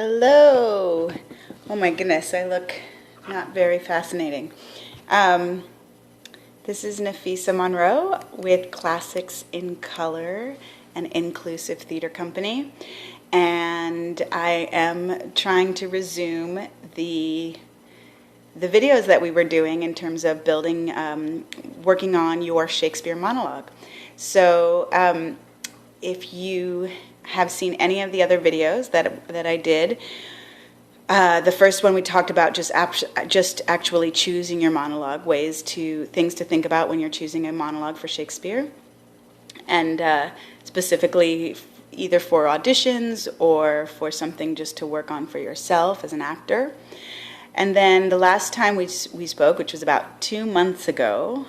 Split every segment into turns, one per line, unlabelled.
Hello. Oh my goodness, I look not very fascinating. This is Nafisa Monroe with Classics in Color, an inclusive theater company, and I am trying to resume the videos that we were doing in terms of building, working on your Shakespeare monologue. So if you have seen any of the other videos that I did, the first one we talked about just actually choosing your monologue, things to think about when you're choosing a monologue for Shakespeare, and specifically either for auditions or for something just to work on for yourself as an actor. And then the last time we spoke, which was about 2 months ago,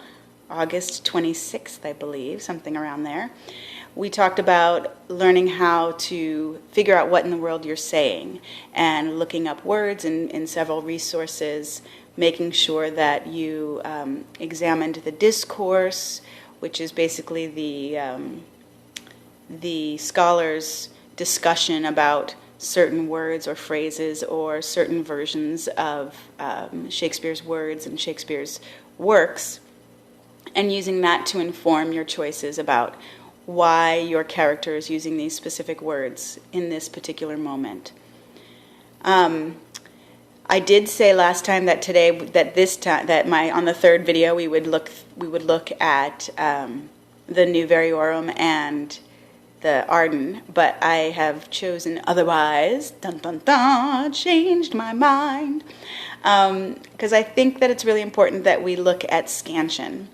August 26th, I believe, something around there, we talked about learning how to figure out what in the world you're saying and looking up words in several resources, making sure that you examined the discourse, which is basically the scholar's discussion about certain words or phrases or certain versions of Shakespeare's words and Shakespeare's works, and using that to inform your choices about why your character is using these specific words in this particular moment. I did say last time that today, on the third video, we would look at the New Variorum and the Arden, but I have chosen otherwise. Dun dun dun! Changed my mind, because I think that it's really important that we look at Scansion.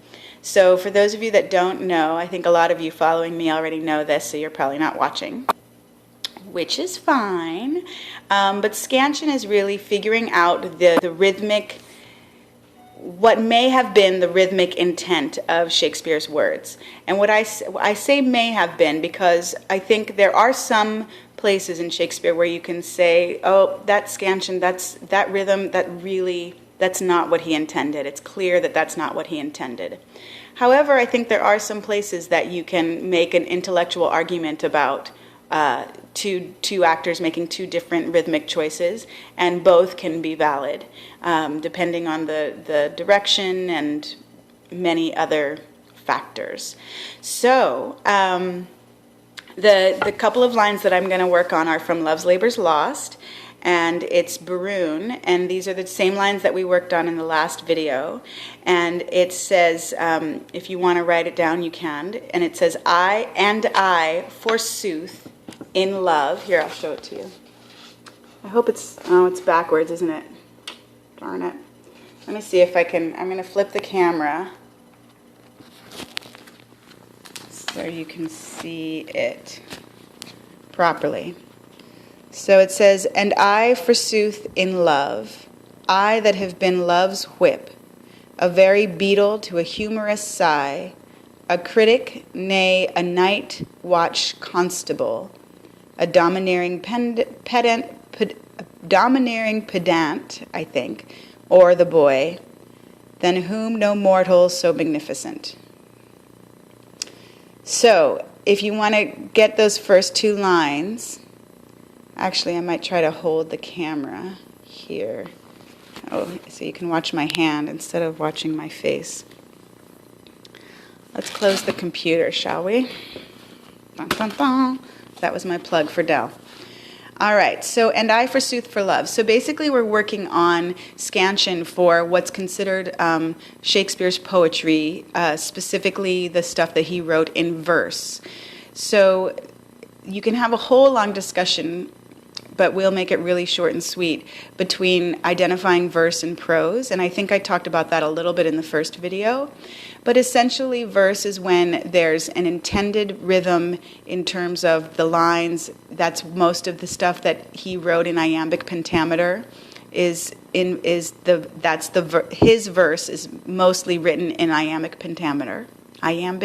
So for those of you that don't know, I think a lot of you following me already know this, so you're probably not watching, which is fine. But Scansion is really figuring out the rhythmic, what may have been the rhythmic intent of Shakespeare's words. And what I say may have been because I think there are some places in Shakespeare where you can say, oh, that Scansion, that rhythm, that's not what he intended. It's clear that that's not what he intended. However, I think there are some places that you can make an intellectual argument about two actors making two different rhythmic choices, and both can be valid, depending on the direction and many other factors. So the couple of lines that I'm going to work on are from Love's Labour's Lost, and it's Baroon, and these are the same lines that we worked on in the last video. And it says, if you want to write it down, you can. And it says, I, forsooth, in love. Here, I'll show it to you. I hope it's backwards, isn't it? Darn it. Let me see if I can, I'm going to flip the camera so you can see it properly. So it says, and I, forsooth, in love, I that have been love's whip, a very beetle to a humorous sigh, a critic, nay, a night watch constable, a domineering pedant, I think, or the boy, than whom no mortal so magnificent. So, if you want to get those first two lines, actually I might try to hold the camera here. Oh, so you can watch my hand instead of watching my face. Let's close the computer, shall we? Dun, dun, dun. That was my plug for Dell. All right, so, and I, forsooth, for love. So basically we're working on Scansion for what's considered Shakespeare's poetry, specifically the stuff that he wrote in verse. So you can have a whole long discussion, but we'll make it really short and sweet, between identifying verse and prose. And I think I talked about that a little bit in the first video. But essentially, verse is when there's an intended rhythm in terms of the lines. That's most of the stuff that he wrote in iambic pentameter. His verse is mostly written in iambic pentameter. And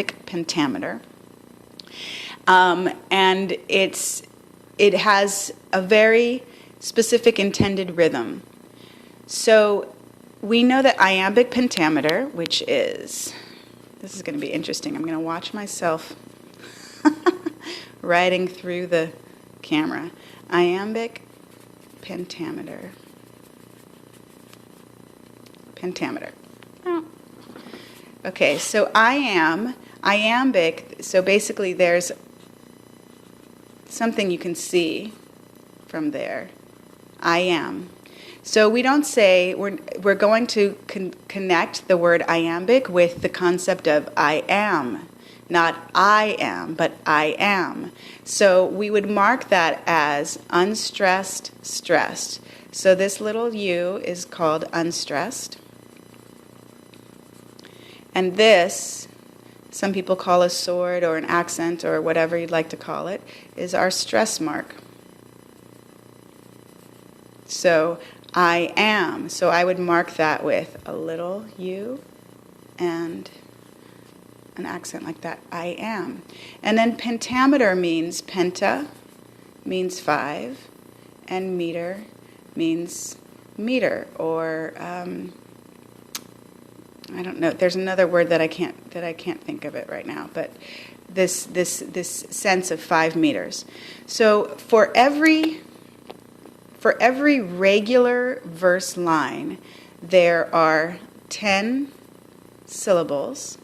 it has a very specific intended rhythm. So we know that iambic pentameter, which is, this is going to be interesting. I'm going to watch myself writing through the camera. Iambic pentameter. Pentameter. Oh. Okay, so iambic, so basically there's something you can see from there. I am. So we don't say, we're going to connect the word iambic with the concept of I am. Not I am, but I am. So we would mark that as unstressed, stressed. So this little U is called unstressed. And this, some people call a sword or an accent or whatever you'd like to call it, is our stress mark. So I am. So I would mark that with a little U and an accent like that. I am. And then pentameter means penta, means 5, and meter means meter, or I don't know. There's another word that I can't think of it right now. But this sense of 5 meters. So for every regular verse line, there are 10 syllables.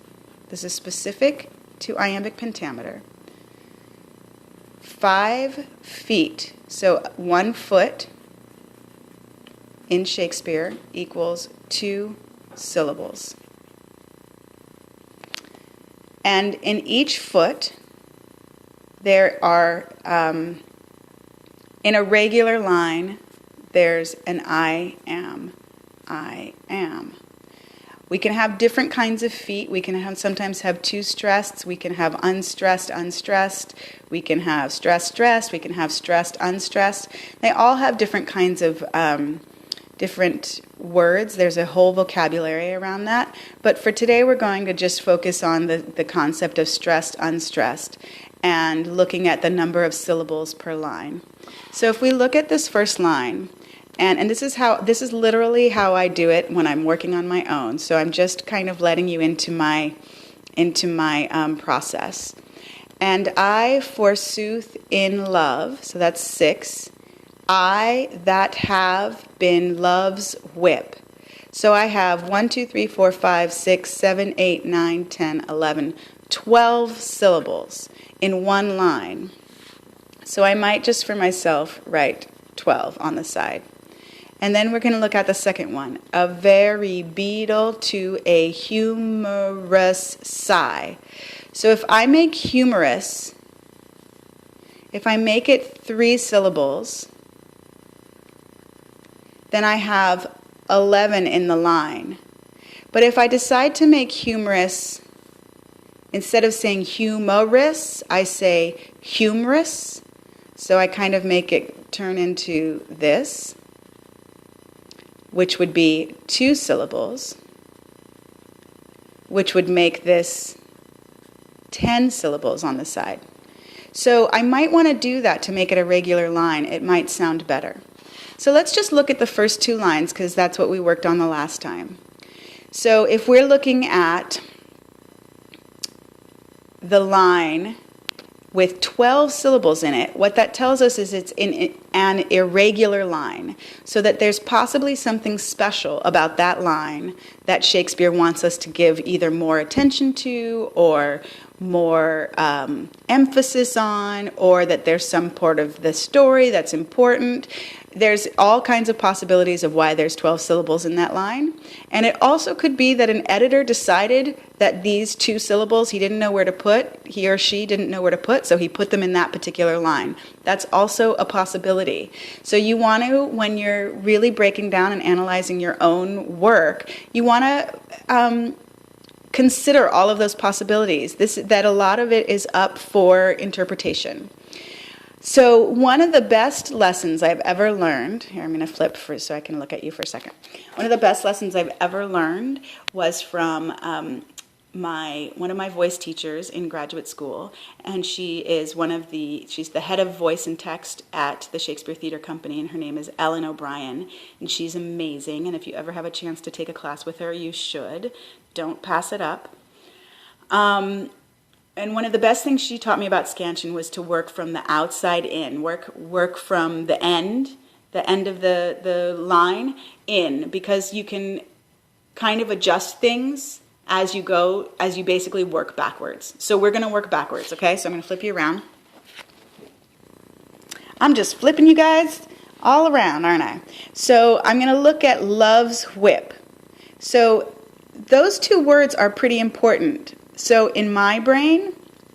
This is specific to iambic pentameter. 5 feet. So 1 foot in Shakespeare equals 2 syllables. And in each foot, there are, in a regular line, there's an I am. I am. We can have different kinds of feet. We can sometimes have 2 stressed. We can have unstressed, unstressed. We can have stressed, stressed. We can have stressed, unstressed. They all have different kinds of different words. There's a whole vocabulary around that. But for today, we're going to just focus on the concept of stressed, unstressed, and looking at the number of syllables per line. So if we look at this first line, and this is literally how I do it when I'm working on my own. So I'm just kind of letting you into my process. And I forsooth in love, so that's 6. I that have been love's whip. So I have 1, 2, 3, 4, 5, 6, 7, 8, 9, 10, 11, 12 syllables in one line. So I might just for myself write 12 on the side. And then we're going to look at the second one. A very beetle to a humorous sigh. So if I make humorous, if I make it 3 syllables, then I have 11 in the line. But if I decide to make humorous, instead of saying humorous, I say humorous. So I kind of make it turn into this, which would be 2 syllables, which would make this 10 syllables on the side. So I might want to do that to make it a regular line. It might sound better. So let's just look at the first 2 lines because that's what we worked on the last time. So if we're looking at the line with 12 syllables in it, what that tells us is it's in an irregular line, so that there's possibly something special about that line that Shakespeare wants us to give either more attention to or more emphasis on, or that there's some part of the story that's important. There's all kinds of possibilities of why there's 12 syllables in that line. And it also could be that an editor decided that these 2 syllables he didn't know where to put, he or she didn't know where to put, so he put them in that particular line. That's also a possibility. So you want to, when you're really breaking down and analyzing your own work, you want to consider all of those possibilities. That a lot of it is up for interpretation. So one of the best lessons I've ever learned, here I'm going to flip so I can look at you for a second. One of the best lessons I've ever learned was from one of my voice teachers in graduate school, and she's the head of voice and text at the Shakespeare Theater Company, and her name is Ellen O'Brien, and she's amazing, and if you ever have a chance to take a class with her, you should. Don't pass it up. And one of the best things she taught me about Scansion was to work from the outside in, work from the end the end of the line, in, because you can kind of adjust things as you go, as you basically work backwards. So we're going to work backwards, okay? So I'm going to flip you around. I'm just flipping you guys all around, aren't I? So I'm going to look at love's whip. So those two words are pretty important. So in my brain,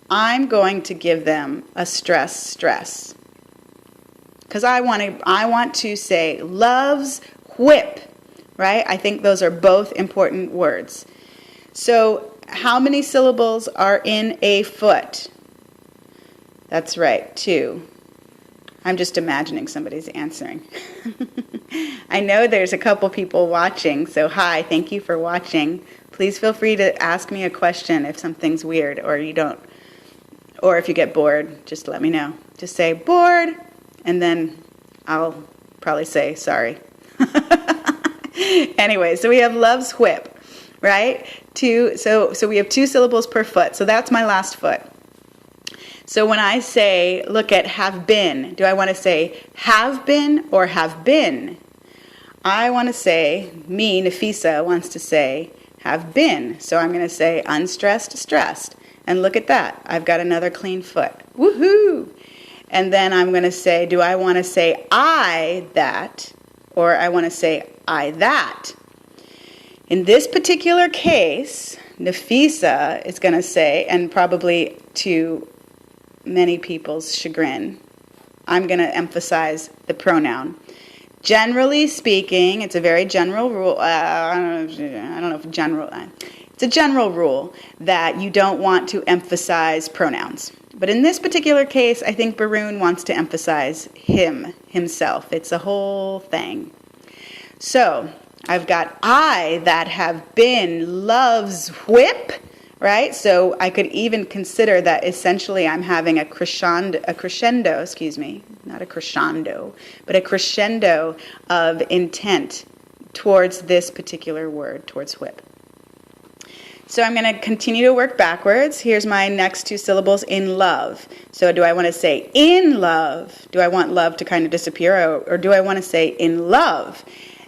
I'm going to give them a stress. Because I want to say love's whip, right? I think those are both important words. So how many syllables are in a foot? That's right, 2. I'm just imagining somebody's answering. I know there's a couple people watching, so hi, thank you for watching. Please feel free to ask me a question if something's weird or you don't, or if you get bored, just let me know. Just say bored, and then I'll probably say sorry. Anyway, so we have love's whip, right? So we have 2 syllables per foot, so that's my last foot. So when I say, look at have been, do I want to say have been or have been? I want to say, me, Nafisa, wants to say have been. So I'm going to say unstressed, stressed. And look at that. I've got another clean foot. Woohoo! And then I'm going to say, do I want to say I that, or I want to say I that? In this particular case, Nafisa is going to say, and probably to many people's chagrin, I'm going to emphasize the pronoun. Generally speaking, it's a very general rule. I don't know if general. It's a general rule that you don't want to emphasize pronouns. But in this particular case, I think Barun wants to emphasize himself. It's a whole thing. So I've got I that have been love's whip. Right? So I could even consider that essentially I'm having a crescendo, not a crescendo, but a crescendo of intent towards this particular word, towards whip. So I'm going to continue to work backwards. Here's my next 2 syllables, in love. So do I want to say in love? Do I want love to kind of disappear, or do I want to say in love?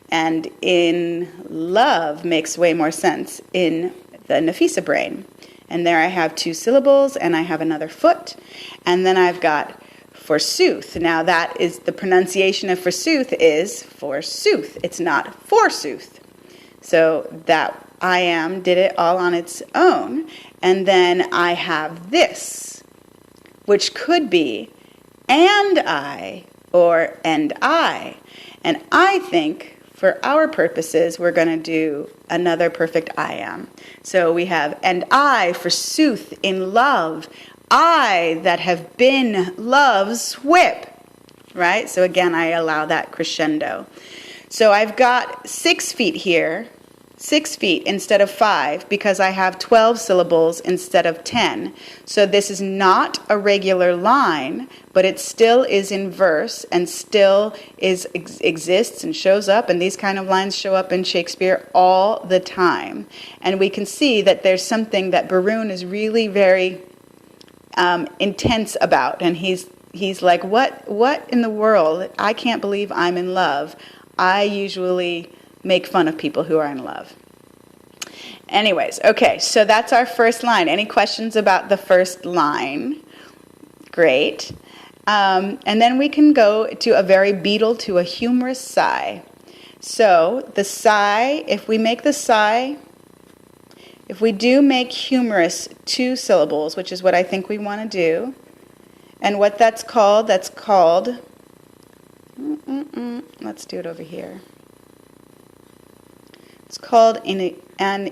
And in love makes way more sense in the Nafisa brain. And there I have 2 syllables, and I have another foot. And then I've got forsooth. Now that is, the pronunciation of forsooth is forsooth. It's not forsooth. So that I am did it all on its own. And then I have this, which could be and I or and I. And I think, for our purposes, we're going to do another perfect I am. So we have, and I, forsooth, in love, I that have been love's whip. Right? So again, I allow that crescendo. So I've got 6 feet here, 6 feet instead of 5, because I have 12 syllables instead of 10. So this is not a regular line, but it still is in verse and still exists and shows up. And these kind of lines show up in Shakespeare all the time. And we can see that there's something that Barun is really very intense about. And he's like, what in the world? I can't believe I'm in love. I usually make fun of people who are in love. Anyways, okay, so that's our first line. Any questions about the first line? Great. And then we can go to a very beetle to a humorous sigh. So the sigh, if we do make humorous 2 syllables, which is what I think we want to do, and what that's called, let's do it over here. It's called an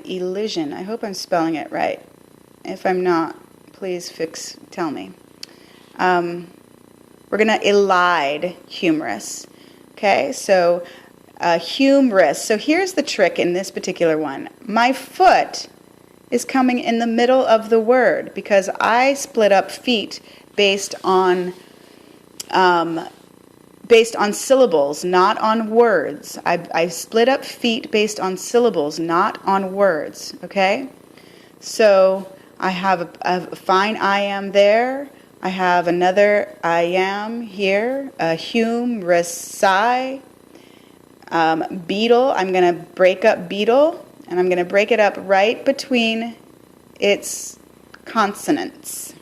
elision. I hope I'm spelling it right. If I'm not, please tell me. We're going to elide humorous. Okay, so humorous. So here's the trick in this particular one. My foot is coming in the middle of the word because I split up feet based on syllables, not on words. I split up feet based on syllables, not on words, okay? So I have a fine I am there, I have another I am here, a humorous beetle. I'm going to break up beetle, and I'm going to break it up right between its consonants.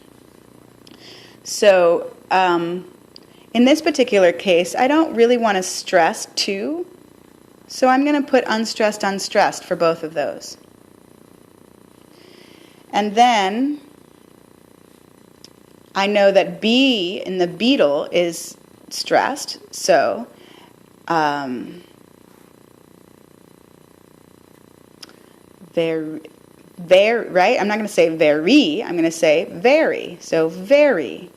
So in this particular case, I don't really want to stress two, so I'm going to put unstressed, unstressed for both of those. And then I know that B in the beetle is stressed, so right? I'm not going to say very, I'm going to say very. So very.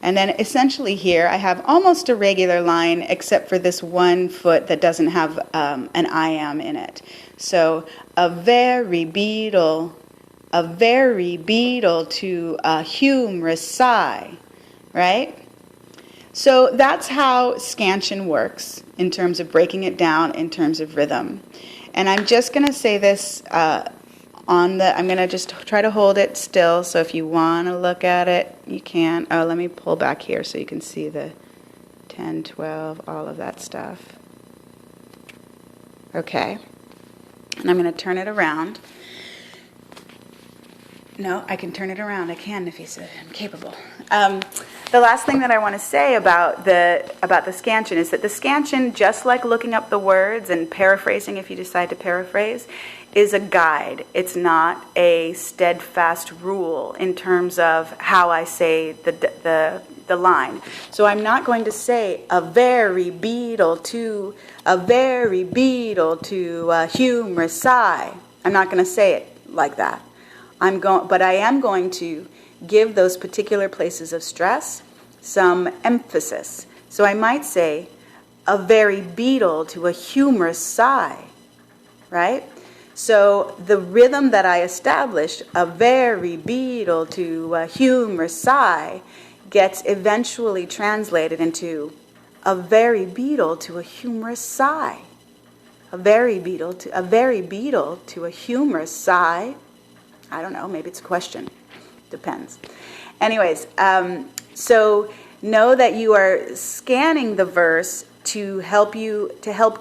And then essentially here I have almost a regular line except for this one foot that doesn't have an I am in it. So a very beetle to a humorous sigh, right? So that's how scansion works in terms of breaking it down in terms of rhythm. And I'm just going to say this I'm going to just try to hold it still, so if you want to look at it, you can. Oh, let me pull back here so you can see the 10, 12, all of that stuff. Okay. And I'm going to turn it around. No, I can turn it around. I can if I'm capable. The last thing that I want to say about the scansion is that the scansion, just like looking up the words and paraphrasing if you decide to paraphrase, is a guide. It's not a steadfast rule in terms of how I say the line. So I'm not going to say a very beetle to a humorous sigh. I'm not going to say it like that. But I am going to give those particular places of stress some emphasis. So I might say a very beetle to a humorous sigh, right? So the rhythm that I established, a very beetle to a humorous sigh, gets eventually translated into a very beetle to a humorous sigh. A very beetle to a humorous sigh. I don't know, maybe it's a question. Depends. Anyways, so know that you are scanning the verse to help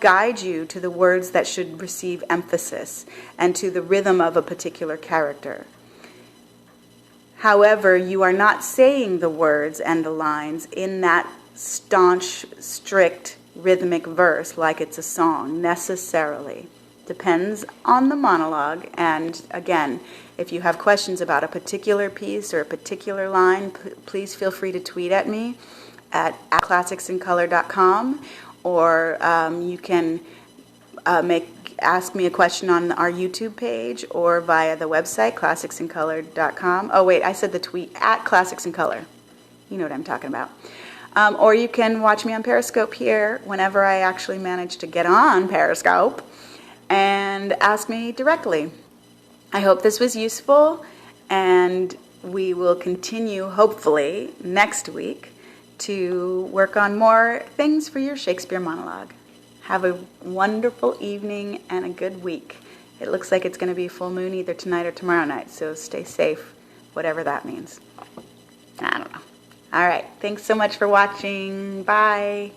guide you to the words that should receive emphasis and to the rhythm of a particular character. However, you are not saying the words and the lines in that staunch, strict, rhythmic verse like it's a song, necessarily. Depends on the monologue, and again, if you have questions about a particular piece or a particular line, please feel free to tweet at me at classicsincolor.com, or you can ask me a question on our YouTube page or via the website, classicsincolor.com. Oh, wait, I said the tweet, at classicsincolor. You know what I'm talking about. Or you can watch me on Periscope here whenever I actually manage to get on Periscope and ask me directly. I hope this was useful, and we will continue, hopefully, next week to work on more things for your Shakespeare monologue. Have a wonderful evening and a good week. It looks like it's going to be a full moon either tonight or tomorrow night, so stay safe, whatever that means. I don't know. All right. Thanks so much for watching. Bye.